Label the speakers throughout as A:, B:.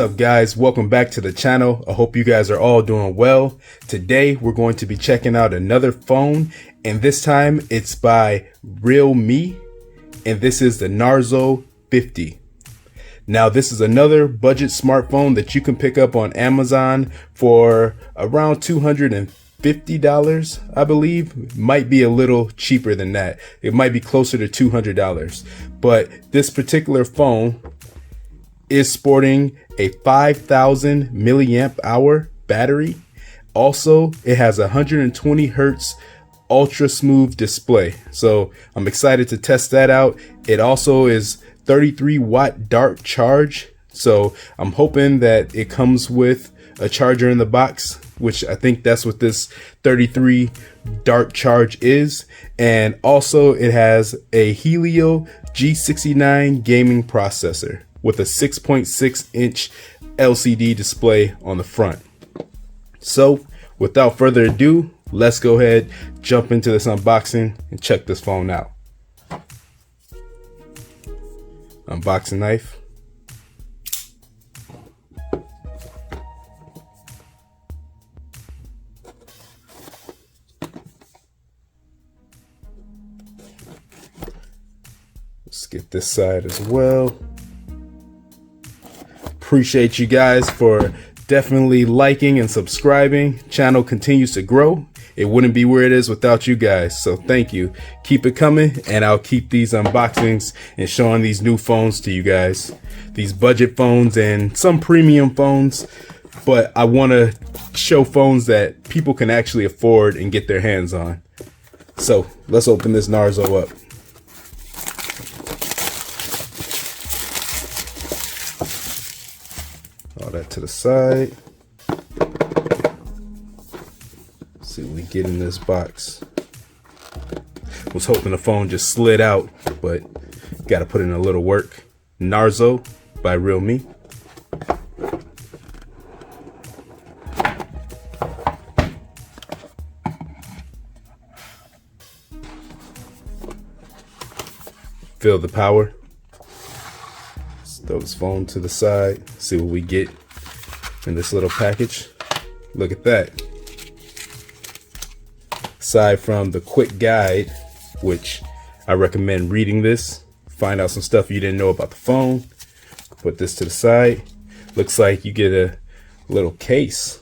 A: up, guys? Welcome back to the channel. I hope you guys are all doing well. Today we're going to be checking out another phone, and this time it's by Realme, and this is the Narzo 50. Now this is another budget smartphone that you can pick up on Amazon for around $250, I believe. It might be a little cheaper than that. It might be closer to $200, but this particular phone is sporting a 5,000 milliamp hour battery. Also, it has a 120 hertz ultra smooth display. So I'm excited to test that out. It also is 33 watt dart charge. So I'm hoping that it comes with a charger in the box, which I think that's what this 33 dart charge is. And also it has a Helio G69 gaming processor with a 6.6 inch LCD display on the front. So without further ado, let's go ahead, jump into this unboxing and check this phone out. Unboxing knife. Let's get this side as well. Appreciate you guys for definitely liking and subscribing. Channel continues to grow. It wouldn't be where it is without you guys. So thank you. Keep it coming, and I'll keep these unboxings and showing these new phones to you guys. These budget phones and some premium phones, but I want to show phones that people can actually afford and get their hands on. So let's open this Narzo up. All that to the side. Let's see what we get in this box. Was hoping the phone just slid out, but got to put in a little work. Narzo by Realme. Feel the power. Throw this phone to the side, see what we get in this little package. Look at that. Aside from the quick guide, which I recommend reading this, find out some stuff you didn't know about the phone. Put this to the side. Looks like you get a little case,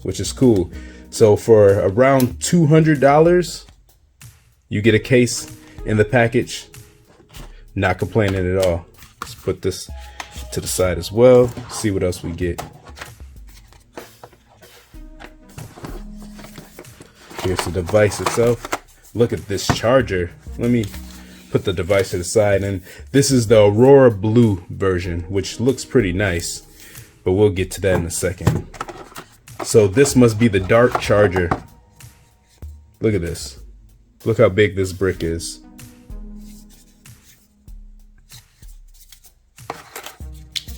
A: which is cool. So for around $200, you get a case in the package. Not complaining at all. Let's put this to the side as well. See what else we get. Here's the device itself. Look at this charger. Let me put the device to the side. And this is the Aurora Blue version, which looks pretty nice, but we'll get to that in a second. So this must be the dark charger. Look at this. Look how big this brick is.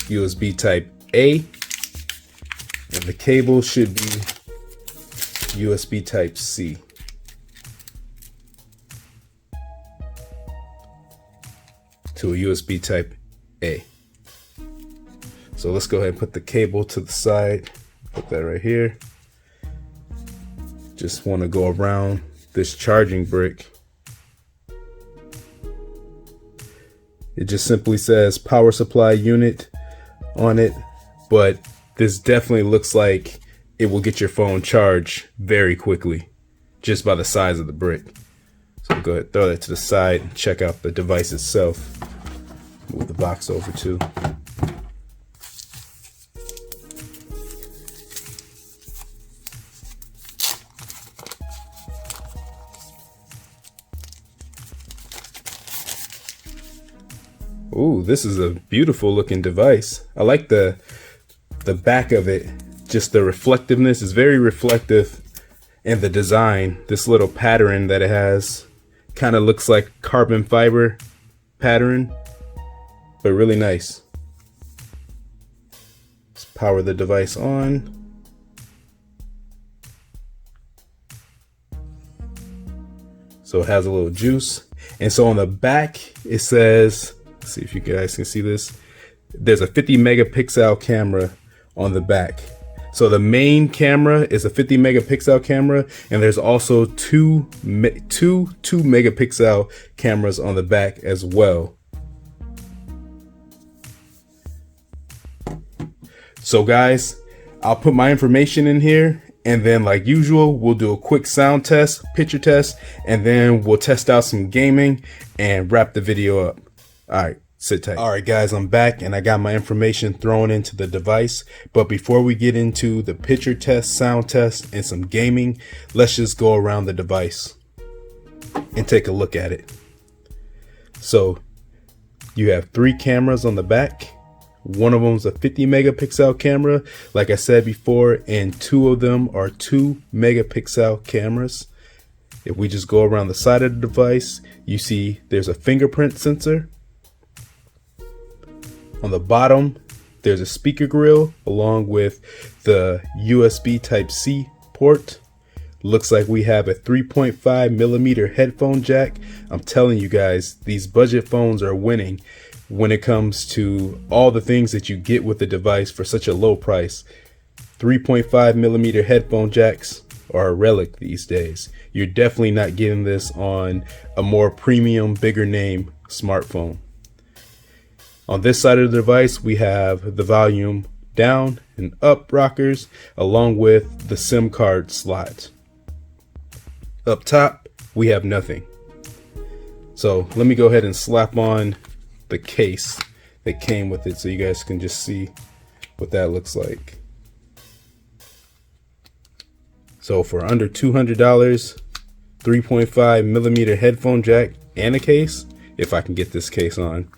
A: USB type A, and the cable should be USB type C. To a USB type A. So let's go ahead and put the cable to the side. Put that right here. Just want to go around this charging brick. It just simply says power supply unit on it, but this definitely looks like it will get your phone charged very quickly just by the size of the brick. So go ahead, throw that to the side and check out the device itself. Move the box over too. Ooh, this is a beautiful looking device. I like the back of it. Just the reflectiveness is very reflective, and the design, this little pattern that it has, kind of looks like carbon fiber pattern, but really nice. Let's power the device on. So it has a little juice. And so on the back, it says, let's see if you guys can see this, there's a 50 megapixel camera on the back. So the main camera is a 50 megapixel camera, and there's also two 2 megapixel cameras on the back as well. So guys, I'll put my information in here, and then like usual, we'll do a quick sound test, picture test, and then we'll test out some gaming and wrap the video up. All right, sit tight. All right guys, I'm back and I got my information thrown into the device. But before we get into the picture test, sound test, and some gaming, let's just go around the device and take a look at it. So you have 3 cameras on the back. One of them is a 50 megapixel camera, like I said before, and 2 of them are 2 megapixel cameras. If we just go around the side of the device, you see there's a fingerprint sensor. On the bottom, there's a speaker grill along with the USB Type-C port. Looks like we have a 3.5 millimeter headphone jack. I'm telling you guys, these budget phones are winning when it comes to all the things that you get with the device for such a low price. 3.5 millimeter headphone jacks are a relic these days. You're definitely not getting this on a more premium, bigger name smartphone. On this side of the device, we have the volume down and up rockers along with the SIM card slot. Up top, we have nothing. So let me go ahead and slap on the case that came with it so you guys can just see what that looks like. So for under $200, 3.5 millimeter headphone jack and a case, if I can get this case on.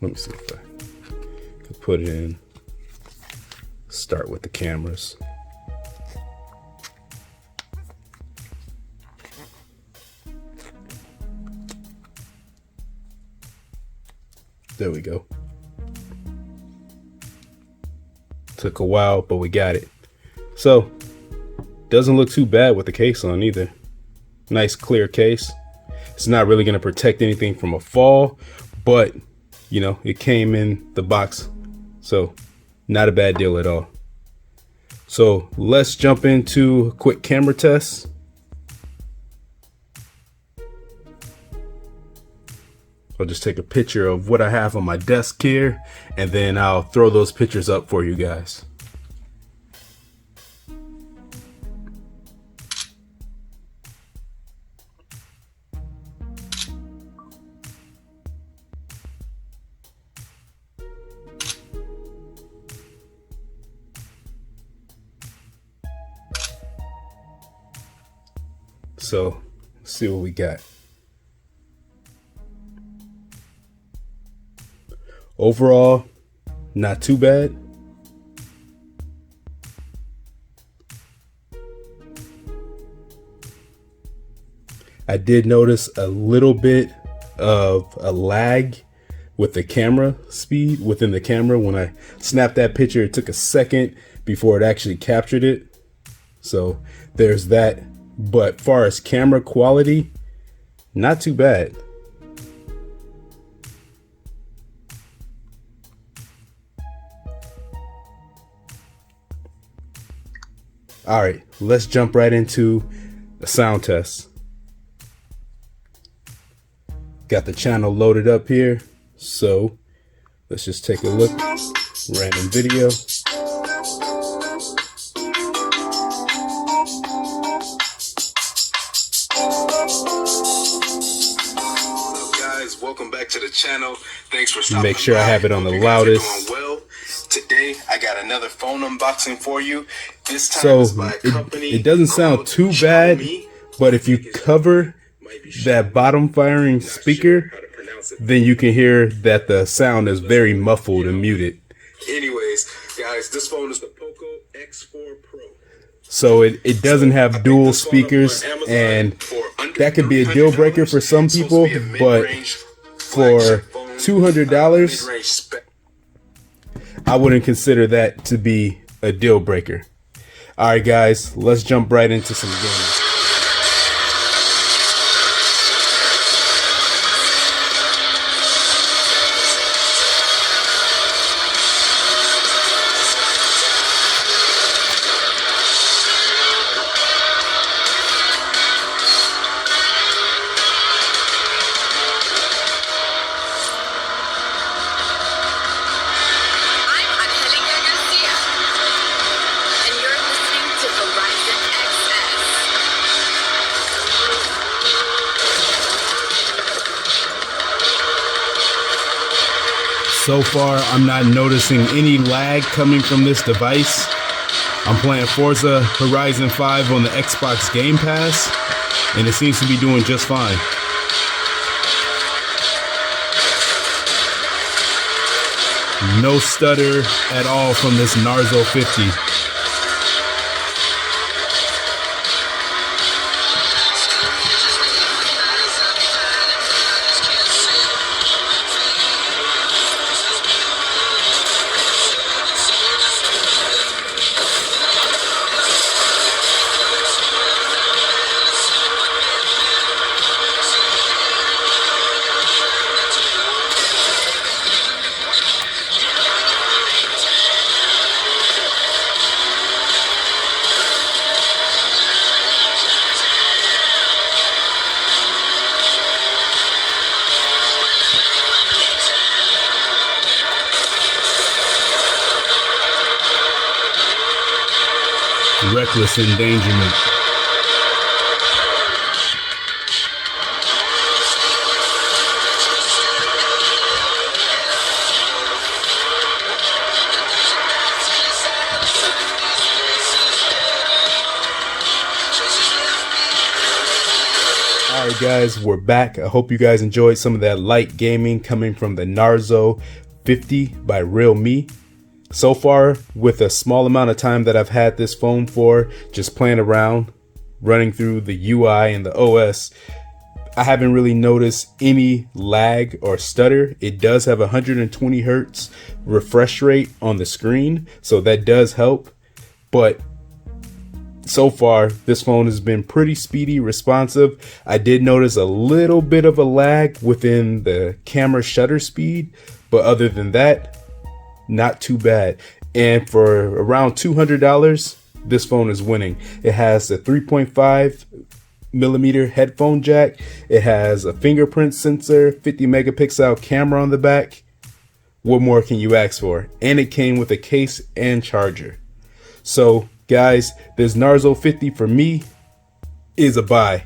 A: Let me see if I can put it in. Start with the cameras. There we go. Took a while, but we got it. So, doesn't look too bad with the case on either. Nice clear case. It's not really going to protect anything from a fall, but you know, it came in the box, so not a bad deal at all. So let's jump into a quick camera test. I'll just take a picture of what I have on my desk here, and then I'll throw those pictures up for you guys. So let's see what we got. Overall, not too bad. I did notice a little bit of a lag with the camera speed within the camera. When I snapped that picture, it took a second before it actually captured it. So there's that. But far as camera quality, not too bad. All right, let's jump right into the sound test. Got the channel loaded up here, so let's just take a look. Random video. Welcome back to the channel. Thanks for stopping by. Make sure I have it on the loudest. Doing well. Today I got another phone unboxing for you. This time it's by a company. It doesn't sound too bad, but if you cover that bottom firing speaker, then you can hear that the sound is very muffled and muted. Anyways, guys, this phone is the Poco X4 Pro. So it doesn't have dual speakers, and that could be a deal breaker for some people, but for $200, I wouldn't consider that to be a deal breaker. All right, guys, let's jump right into some gaming. So far, I'm not noticing any lag coming from this device. I'm playing Forza Horizon 5 on the Xbox Game Pass, and it seems to be doing just fine. No stutter at all from this Narzo 50. Reckless endangerment. Alright guys, we're back. I hope you guys enjoyed some of that light gaming coming from the Narzo 50 by Realme. So far, with a small amount of time that I've had this phone for, just playing around, running through the UI and the OS, I haven't really noticed any lag or stutter. It does have 120 hertz refresh rate on the screen, so that does help. But so far, this phone has been pretty speedy, responsive. I did notice a little bit of a lag within the camera shutter speed, but other than that, not too bad. And for around $200, this phone is winning. It has a 3.5 millimeter headphone jack. It has a fingerprint sensor, 50 megapixel camera on the back. What more can you ask for? And it came with a case and charger. So guys, this Narzo 50 for me is a buy.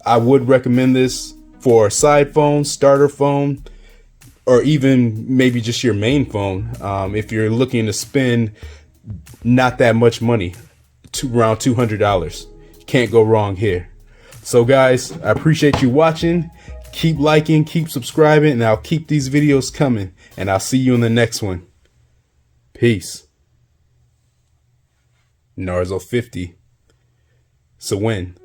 A: I would recommend this for a side phone, starter phone, or even maybe just your main phone. If you're looking to spend not that much money, around $200, can't go wrong here. So guys, I appreciate you watching. Keep liking, keep subscribing, and I'll keep these videos coming. And I'll see you in the next one. Peace. Narzo 50. It's a win.